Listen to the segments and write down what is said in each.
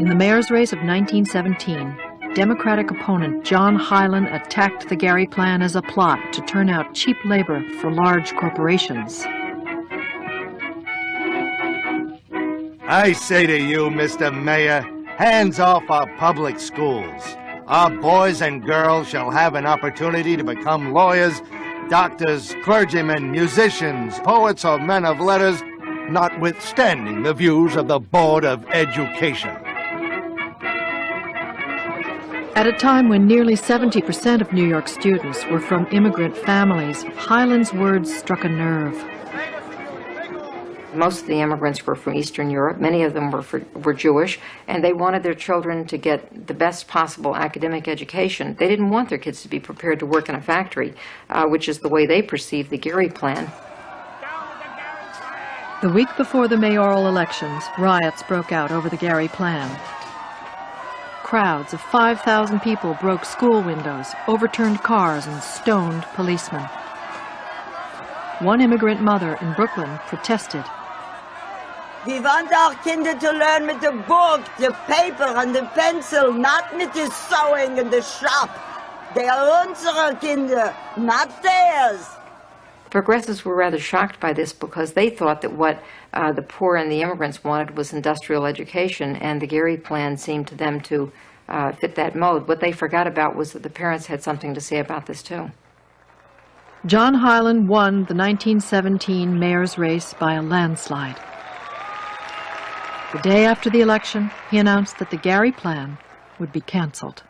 In the mayor's race of 1917, Democratic opponent John Hylan attacked the Gary Plan as a plot to turn out cheap labor for large corporations. I say to you, Mr. Mayor, hands off our public schools. Our boys and girls shall have an opportunity to become lawyers, doctors, clergymen, musicians, poets, or men of letters, notwithstanding the views of the Board of Education. At a time when nearly 70% of New York students were from immigrant families, Hyland's words struck a nerve. Most of the immigrants were from Eastern Europe. Many of them were Jewish, and they wanted their children to get the best possible academic education. They didn't want their kids to be prepared to work in a factory, which is the way they perceived the Gary Plan. The week before the mayoral elections, riots broke out over the Gary Plan. Crowds of 5,000 people broke school windows, overturned cars, and stoned policemen. One immigrant mother in Brooklyn protested. We want our kinder to learn with the book, the paper, and the pencil, not with the sewing in the shop. They are unsere Kinder, not theirs. Progressives were rather shocked by this because they thought that what the poor and the immigrants wanted was industrial education, and the Gary Plan seemed to them to fit that mode. What they forgot about was that the parents had something to say about this too. John Hyland won the 1917 mayor's race by a landslide. The day after the election, he announced that the Gary Plan would be canceled.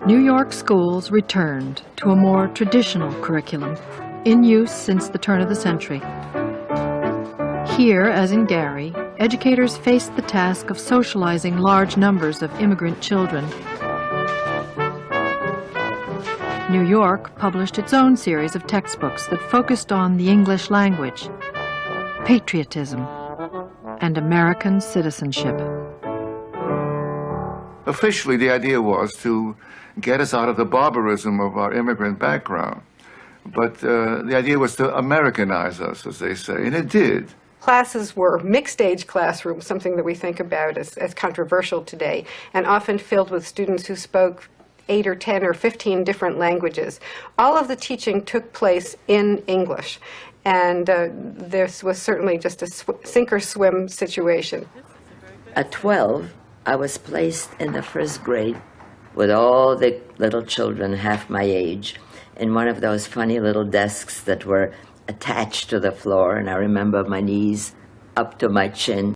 New York schools returned to a more traditional curriculum, in use since the turn of the century. Here, as in Gary, educators faced the task of socializing large numbers of immigrant children. New York published its own series of textbooks that focused on the English language, patriotism, and American citizenship. Officially, the idea was to get us out of the barbarism of our immigrant background. But the idea was to Americanize us, as they say, and it did. Classes were mixed-age classrooms, something that we think about as controversial today, and often filled with students who spoke 8 or 10 or 15 different languages. All of the teaching took place in English, and this was certainly just a sink-or-swim situation. At 12, I was placed in the first grade with all the little children half my age in one of those funny little desks that were attached to the floor, and I remember my knees up to my chin.